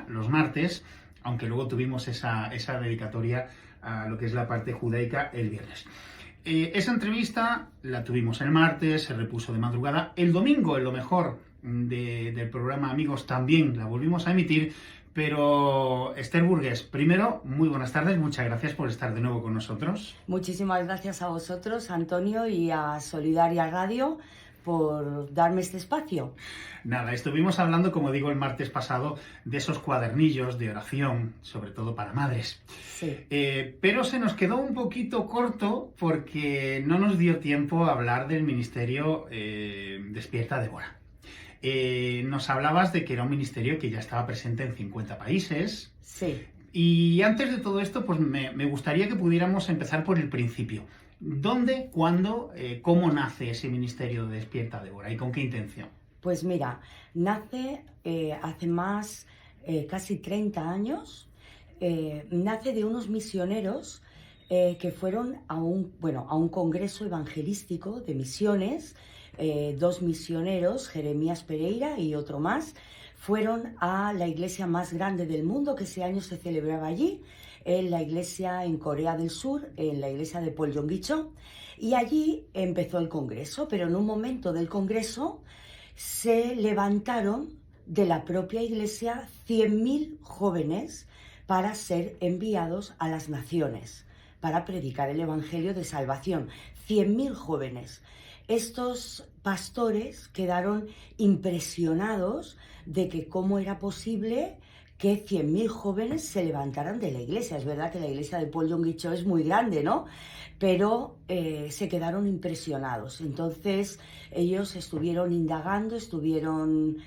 los martes, aunque luego tuvimos esa dedicatoria a lo que es la parte judaica el viernes. Esa entrevista la tuvimos el martes, se repuso de madrugada. El domingo, en lo mejor del programa Amigos, también la volvimos a emitir. Pero Esther Burgués, primero, muy buenas tardes, muchas gracias por estar de nuevo con nosotros. Muchísimas gracias a vosotros, Antonio, y a Solidaria Radio por darme este espacio. Nada, estuvimos hablando, como digo, el martes pasado, de esos cuadernillos de oración, sobre todo para madres. Sí. Pero se nos quedó un poquito corto porque no nos dio tiempo a hablar del ministerio Despierta Débora. Nos hablabas de que era un ministerio que ya estaba presente en 50 países. Sí. Y antes de todo esto, pues me gustaría que pudiéramos empezar por el principio. ¿Dónde, cuándo, cómo nace ese ministerio de Despierta Débora y con qué intención? Pues mira, nace hace más, casi 30 años, nace de unos misioneros que fueron a un congreso evangelístico de misiones. Dos misioneros, Jeremías Pereira y otro más, fueron a la iglesia más grande del mundo que ese año se celebraba allí, en la iglesia en Corea del Sur, en la iglesia de Poljonggicho, y allí empezó el congreso, pero en un momento del congreso se levantaron de la propia iglesia 100.000 jóvenes para ser enviados a las naciones, para predicar el evangelio de salvación. 100.000 jóvenes. Estos pastores quedaron impresionados de que cómo era posible que 100.000 jóvenes se levantaran de la iglesia. Es verdad que la iglesia de Poljonggicho es muy grande, ¿no? Pero se quedaron impresionados. Entonces ellos estuvieron indagando, estuvieron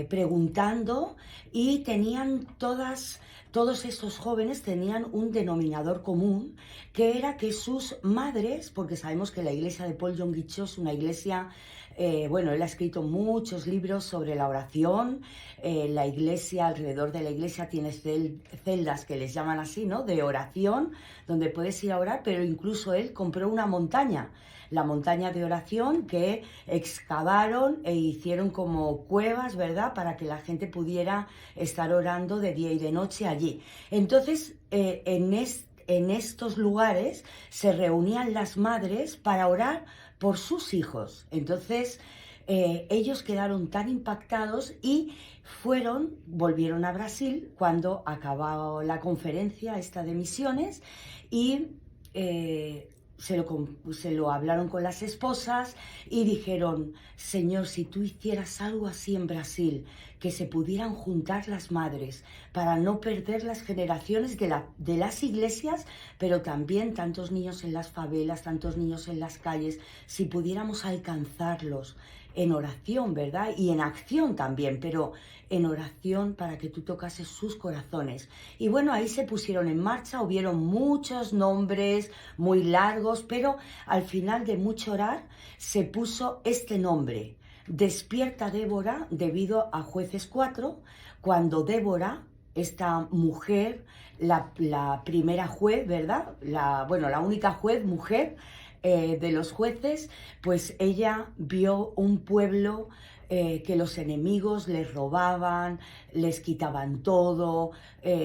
preguntando y tenían todos estos jóvenes tenían un denominador común, que era que sus madres, porque sabemos que la iglesia de Poljonggicho es una iglesia, él ha escrito muchos libros sobre la oración. La iglesia, alrededor de la iglesia tiene celdas que les llaman así, ¿no?, de oración, donde puedes ir a orar, pero incluso él compró una montaña, la montaña de oración, que excavaron e hicieron como cuevas, ¿verdad?, para que la gente pudiera estar orando de día y de noche allí. Entonces, en estos lugares se reunían las madres para orar por sus hijos. Entonces, ellos quedaron tan impactados y volvieron a Brasil cuando acabó la conferencia esta de misiones y se lo hablaron con las esposas y dijeron: Señor, si tú hicieras algo así en Brasil, que se pudieran juntar las madres para no perder las generaciones de las iglesias, pero también tantos niños en las favelas, tantos niños en las calles, si pudiéramos alcanzarlos en oración, ¿verdad? Y en acción también, pero en oración para que tú tocases sus corazones. Y bueno, ahí se pusieron en marcha, hubieron muchos nombres muy largos, pero al final de mucho orar se puso este nombre, Despierta Débora, debido a Jueces 4, cuando Débora, esta mujer, la primera juez, ¿verdad? La única juez, mujer, de los jueces, pues ella vio un pueblo que los enemigos les robaban, les quitaban todo,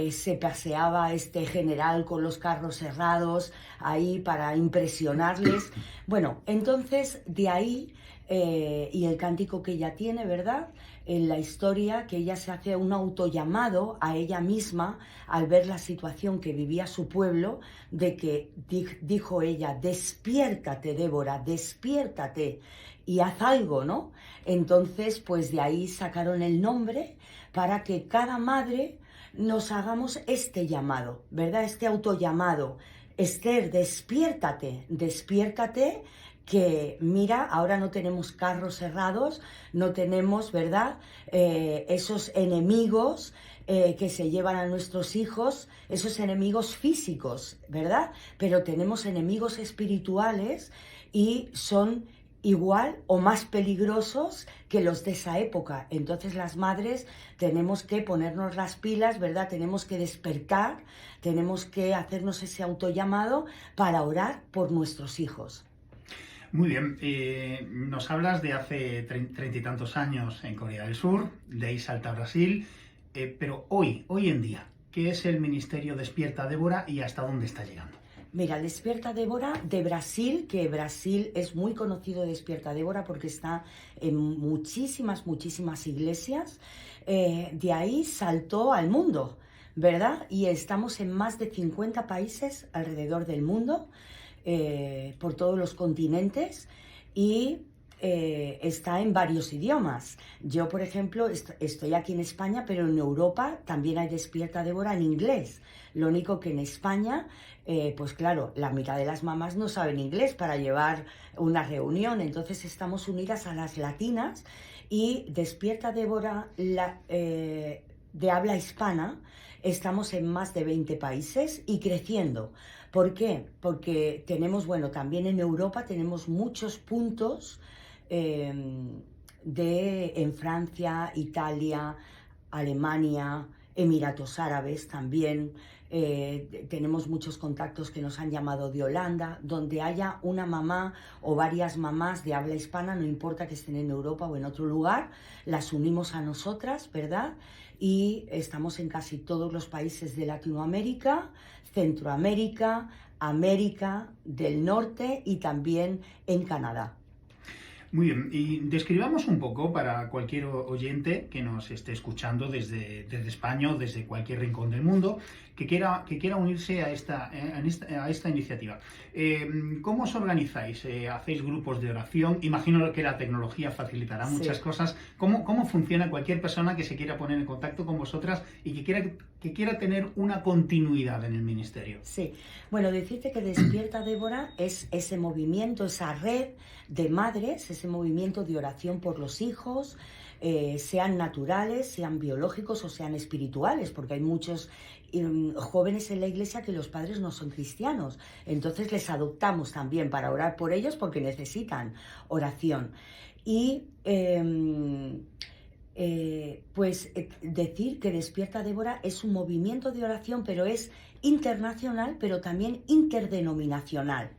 se paseaba este general con los carros cerrados ahí para impresionarles. Bueno, entonces de ahí, y el cántico que ella tiene, ¿verdad?, en la historia, que ella se hace un autollamado a ella misma al ver la situación que vivía su pueblo, de que dijo ella: despiértate, Débora, despiértate y haz algo, ¿no? Entonces, pues de ahí sacaron el nombre para que cada madre nos hagamos este llamado, ¿verdad? Este autollamado. Esther, despiértate, despiértate, que mira, ahora no tenemos carros cerrados, no tenemos, ¿verdad?, esos enemigos que se llevan a nuestros hijos, esos enemigos físicos, ¿verdad? Pero tenemos enemigos espirituales y son igual o más peligrosos que los de esa época. Entonces las madres tenemos que ponernos las pilas, ¿verdad? Tenemos que despertar, tenemos que hacernos ese autollamado para orar por nuestros hijos. Muy bien, nos hablas de hace 30 y tantos años en Corea del Sur, de ahí salta a Brasil. Pero hoy en día, ¿qué es el Ministerio Despierta Débora y hasta dónde está llegando? Mira, Despierta Débora de Brasil, que Brasil es muy conocido Despierta Débora porque está en muchísimas iglesias, de ahí saltó al mundo, ¿verdad? Y estamos en más de 50 países alrededor del mundo, por todos los continentes, y está en varios idiomas. Yo, por ejemplo, estoy aquí en España, pero en Europa también hay Despierta Débora en inglés. Lo único que en España, pues claro, la mitad de las mamás no saben inglés para llevar una reunión, entonces estamos unidas a las latinas, y Despierta Débora de habla hispana, estamos en más de 20 países y creciendo. ¿Por qué? Porque tenemos, bueno, también en Europa tenemos muchos puntos, en Francia, Italia, Alemania, Emiratos Árabes también. Tenemos muchos contactos que nos han llamado de Holanda, donde haya una mamá o varias mamás de habla hispana, no importa que estén en Europa o en otro lugar, las unimos a nosotras, ¿verdad? Y estamos en casi todos los países de Latinoamérica, Centroamérica, América del Norte y también en Canadá. Muy bien, y describamos un poco para cualquier oyente que nos esté escuchando desde España o desde cualquier rincón del mundo que quiera unirse a esta iniciativa. ¿Cómo os organizáis? ¿Hacéis grupos de oración? Imagino que la tecnología facilitará muchas cosas. ¿Cómo funciona cualquier persona que se quiera poner en contacto con vosotras y que quiera tener una continuidad en el ministerio? Sí, bueno, decirte que Despierta Débora es ese movimiento, esa red de madres, ese movimiento de oración por los hijos, sean naturales, sean biológicos o sean espirituales, porque hay muchos jóvenes en la iglesia que los padres no son cristianos, entonces les adoptamos también para orar por ellos porque necesitan oración. Y decir que Despierta Débora es un movimiento de oración, pero es internacional, pero también interdenominacional,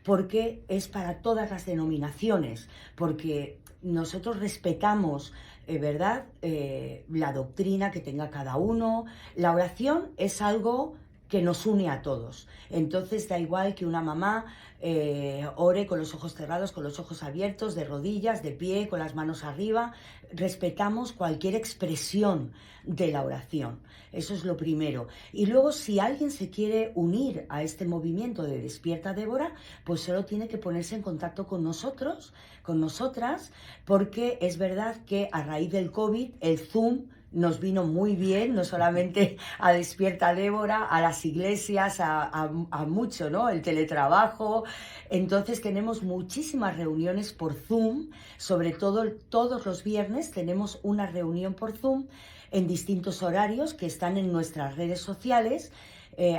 porque es para todas las denominaciones, porque nosotros respetamos, ¿verdad?, la doctrina que tenga cada uno. La oración es algo que nos une a todos. Entonces da igual que una mamá ore con los ojos cerrados, con los ojos abiertos, de rodillas, de pie, con las manos arriba. Respetamos cualquier expresión de la oración. Eso es lo primero. Y luego, si alguien se quiere unir a este movimiento de Despierta Débora, pues solo tiene que ponerse en contacto con nosotros, con nosotras, porque es verdad que a raíz del COVID, el Zoom nos vino muy bien, no solamente a Despierta Débora, a las iglesias, a mucho, ¿no? El teletrabajo. Entonces tenemos muchísimas reuniones por Zoom, sobre todo todos los viernes tenemos una reunión por Zoom en distintos horarios que están en nuestras redes sociales,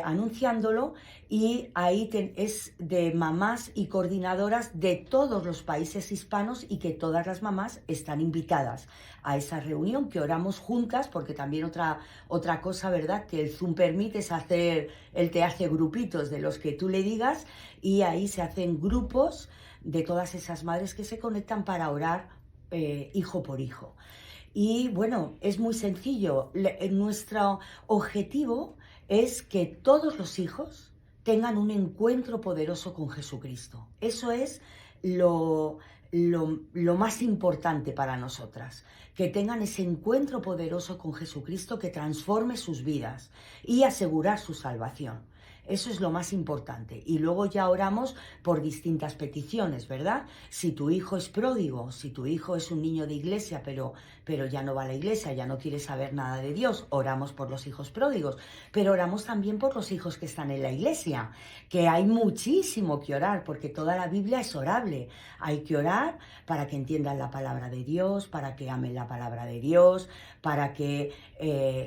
anunciándolo, y ahí es de mamás y coordinadoras de todos los países hispanos, y que todas las mamás están invitadas a esa reunión, que oramos juntas, porque también otra cosa, ¿verdad?, que el Zoom permite es él te hace grupitos de los que tú le digas, y ahí se hacen grupos de todas esas madres que se conectan para orar hijo por hijo. Y bueno, es muy sencillo. Nuestro objetivo es que todos los hijos tengan un encuentro poderoso con Jesucristo. Eso es lo más importante para nosotras, que tengan ese encuentro poderoso con Jesucristo que transforme sus vidas y asegurar su salvación. Eso es lo más importante. Y luego ya oramos por distintas peticiones, ¿verdad? Si tu hijo es pródigo, si tu hijo es un niño de iglesia, pero ya no va a la iglesia, ya no quiere saber nada de Dios, oramos por los hijos pródigos. Pero oramos también por los hijos que están en la iglesia, que hay muchísimo que orar, porque toda la Biblia es orable. Hay que orar para que entiendan la palabra de Dios, para que amen la palabra de Dios, para que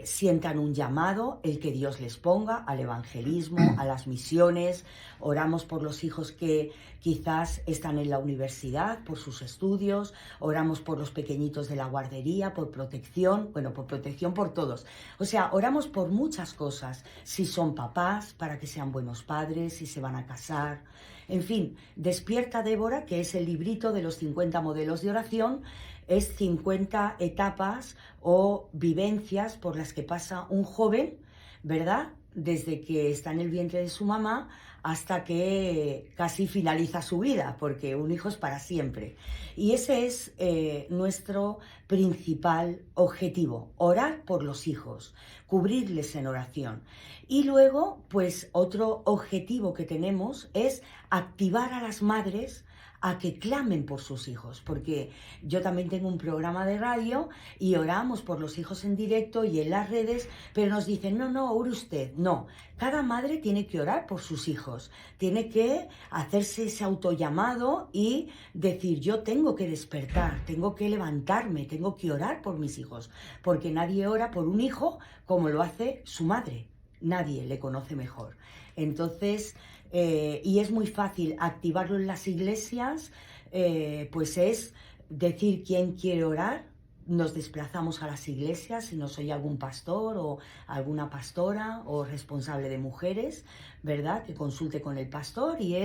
sientan un llamado, el que Dios les ponga, al evangelismo, a las misiones. Oramos por los hijos que quizás están en la universidad, por sus estudios. Oramos por los pequeñitos de la guardería, por protección, bueno, por protección por todos. O sea, oramos por muchas cosas. Si son papás, para que sean buenos padres, si se van a casar. En fin, Despierta Débora, que es el librito de los 50 modelos de oración, es 50 etapas o vivencias por las que pasa un joven, ¿verdad? Desde que está en el vientre de su mamá hasta que casi finaliza su vida, porque un hijo es para siempre. Y ese es nuestro principal objetivo, orar por los hijos, cubrirles en oración. Y luego, pues otro objetivo que tenemos es activar a las madres a que clamen por sus hijos, porque yo también tengo un programa de radio y oramos por los hijos en directo y en las redes, pero nos dicen, no, ore usted, no. Cada madre tiene que orar por sus hijos, tiene que hacerse ese autollamado y decir, yo tengo que despertar, tengo que levantarme, tengo que orar por mis hijos, porque nadie ora por un hijo como lo hace su madre, nadie le conoce mejor. Entonces, y es muy fácil activarlo en las iglesias, pues es decir quién quiere orar. Nos desplazamos a las iglesias, si no soy algún pastor o alguna pastora o responsable de mujeres, ¿verdad? Que consulte con el pastor y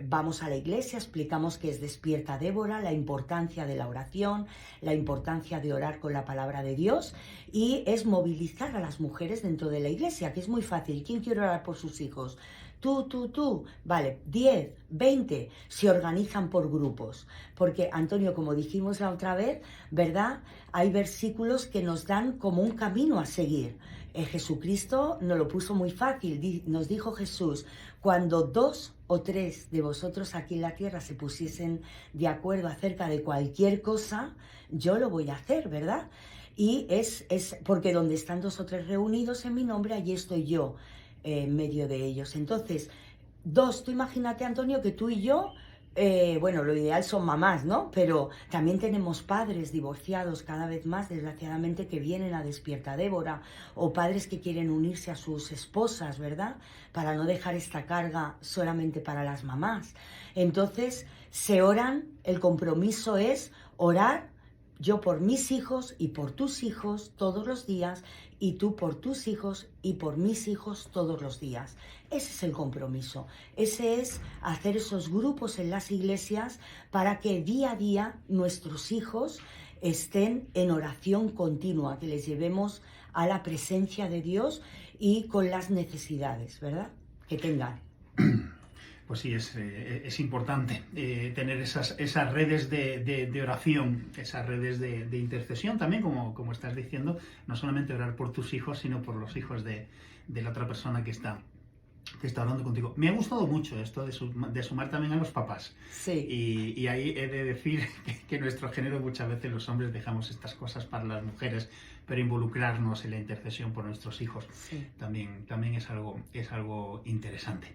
vamos a la iglesia, explicamos qué es Despierta Débora, la importancia de la oración, la importancia de orar con la palabra de Dios y es movilizar a las mujeres dentro de la iglesia, que es muy fácil. ¿Quién quiere orar por sus hijos? Tú, vale, 10, 20, se organizan por grupos, porque Antonio, como dijimos la otra vez, ¿verdad? Hay versículos que nos dan como un camino a seguir. Jesucristo nos lo puso muy fácil, nos dijo Jesús, cuando 2 o 3 de vosotros aquí en la tierra se pusiesen de acuerdo acerca de cualquier cosa, yo lo voy a hacer, ¿verdad? Y es porque donde están 2 o 3 reunidos en mi nombre, allí estoy yo. En medio de ellos. Entonces, tú imagínate, Antonio, que tú y yo, bueno, lo ideal son mamás, ¿no? Pero también tenemos padres divorciados cada vez más, desgraciadamente, que vienen a Despierta Débora, o padres que quieren unirse a sus esposas, ¿verdad? Para no dejar esta carga solamente para las mamás. Entonces, se oran, el compromiso es orar yo por mis hijos y por tus hijos todos los días, y tú por tus hijos y por mis hijos todos los días. Ese es el compromiso. Ese es hacer esos grupos en las iglesias para que día a día nuestros hijos estén en oración continua, que les llevemos a la presencia de Dios y con las necesidades, ¿verdad?, que tengan. Pues sí, es importante tener esas redes de oración, esas redes de intercesión también, como estás diciendo, no solamente orar por tus hijos, sino por los hijos de la otra persona que está hablando contigo. Me ha gustado mucho esto de sumar también a los papás. Sí. Y ahí he de decir que en nuestro género muchas veces los hombres dejamos estas cosas para las mujeres, pero involucrarnos en la intercesión por nuestros hijos también es algo interesante.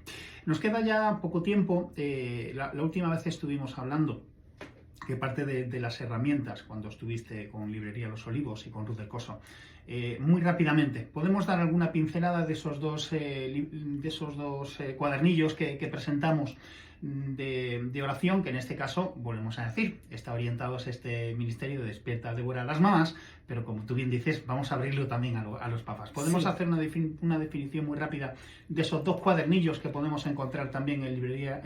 Nos queda ya poco tiempo. La última vez estuvimos hablando que parte de las herramientas, cuando estuviste con Librería Los Olivos y con Ruth del Coso, muy rápidamente, ¿podemos dar alguna pincelada de esos dos cuadernillos que presentamos de oración, que en este caso, volvemos a decir, está orientado a este ministerio de Despierta Débora a las mamás, pero como tú bien dices, vamos a abrirlo también a los papás? ¿Podemos hacer una definición muy rápida de esos dos cuadernillos que podemos encontrar también en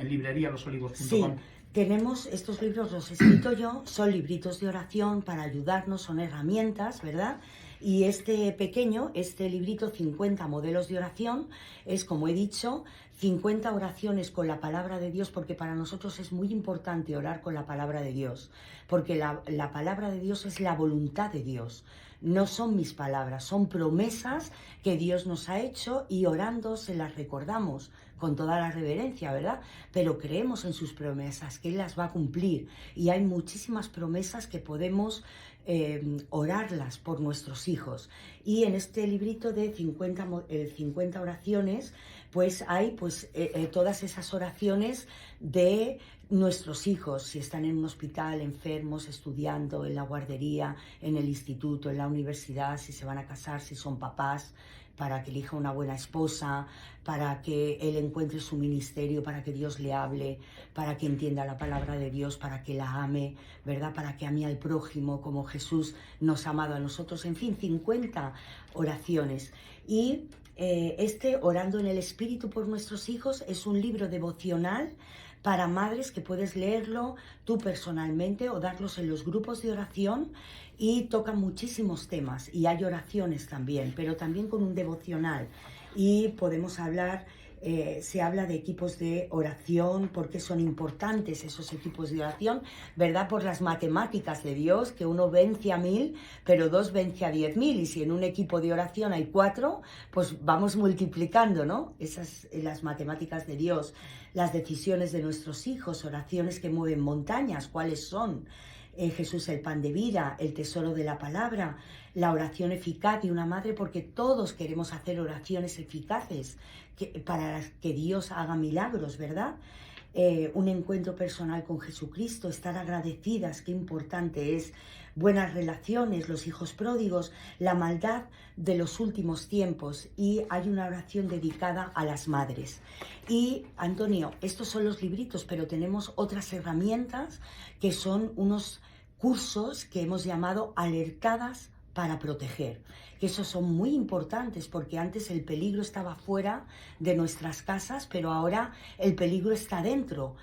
librerialosolivos.com? Sí. Tenemos estos libros, los he escrito yo, son libritos de oración para ayudarnos, son herramientas, ¿verdad? Y este pequeño, este librito 50 modelos de oración, es, como he dicho, 50 oraciones con la palabra de Dios, porque para nosotros es muy importante orar con la palabra de Dios, porque la palabra de Dios es la voluntad de Dios. No son mis palabras, son promesas que Dios nos ha hecho y orando se las recordamos con toda la reverencia, ¿verdad? Pero creemos en sus promesas, que Él las va a cumplir. Y hay muchísimas promesas que podemos orarlas por nuestros hijos. Y en este librito de 50 oraciones, pues hay todas esas oraciones de nuestros hijos, si están en un hospital, enfermos, estudiando, en la guardería, en el instituto, en la universidad, si se van a casar, si son papás, para que elija una buena esposa, para que él encuentre su ministerio, para que Dios le hable, para que entienda la palabra de Dios, para que la ame, ¿verdad? Para que ame al prójimo como Jesús nos ha amado a nosotros. En fin, 50 oraciones. Y Orando en el Espíritu por nuestros hijos es un libro devocional para madres que puedes leerlo tú personalmente o darlos en los grupos de oración, y toca muchísimos temas y hay oraciones también, pero también con un devocional, y podemos hablar. Se habla de equipos de oración, porque son importantes esos equipos de oración, ¿verdad? Por las matemáticas de Dios, que uno vence a 1000, pero 2 vence a 10.000, y si en un equipo de oración hay 4, pues vamos multiplicando, ¿no? Esas, las matemáticas de Dios, las decisiones de nuestros hijos, oraciones que mueven montañas, ¿cuáles son? Jesús el pan de vida, el tesoro de la palabra, la oración eficaz de una madre, porque todos queremos hacer oraciones eficaces para que Dios haga milagros, ¿verdad? Un encuentro personal con Jesucristo, estar agradecidas, qué importante es, buenas relaciones, los hijos pródigos, la maldad de los últimos tiempos, y hay una oración dedicada a las madres. Y Antonio, estos son los libritos, pero tenemos otras herramientas que son unos cursos que hemos llamado alertadas para proteger, que esos son muy importantes, porque antes el peligro estaba fuera de nuestras casas, pero ahora el peligro está dentro.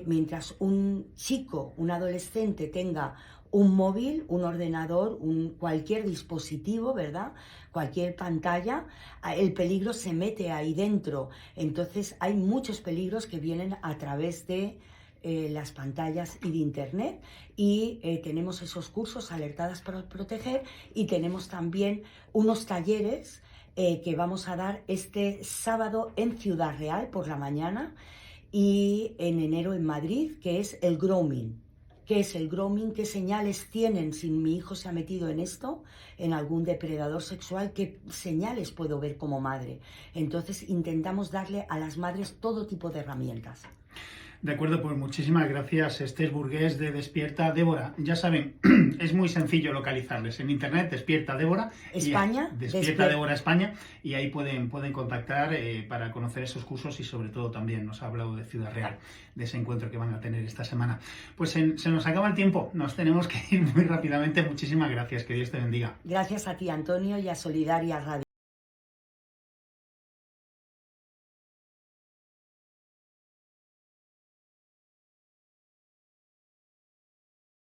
Mientras un chico, un adolescente tenga un móvil, un ordenador, cualquier dispositivo, ¿verdad? Cualquier pantalla, el peligro se mete ahí dentro. Entonces hay muchos peligros que vienen a través de las pantallas y de internet, y tenemos esos cursos alertadas para proteger, y tenemos también unos talleres que vamos a dar este sábado en Ciudad Real por la mañana, y en enero en Madrid, que es el grooming. ¿Qué es el grooming? ¿Qué señales tienen si mi hijo se ha metido en esto, en algún depredador sexual? ¿Qué señales puedo ver como madre? Entonces intentamos darle a las madres todo tipo de herramientas. De acuerdo, pues muchísimas gracias, Esther Burgués de Despierta Débora. Ya saben, es muy sencillo localizarles en internet, Despierta Débora España, Despierta Débora España, y ahí pueden contactar para conocer esos cursos, y sobre todo también nos ha hablado de Ciudad Real, de ese encuentro que van a tener esta semana. Pues se nos acaba el tiempo, nos tenemos que ir muy rápidamente. Muchísimas gracias, que Dios te bendiga. Gracias a ti, Antonio, y a Solidaria Radio.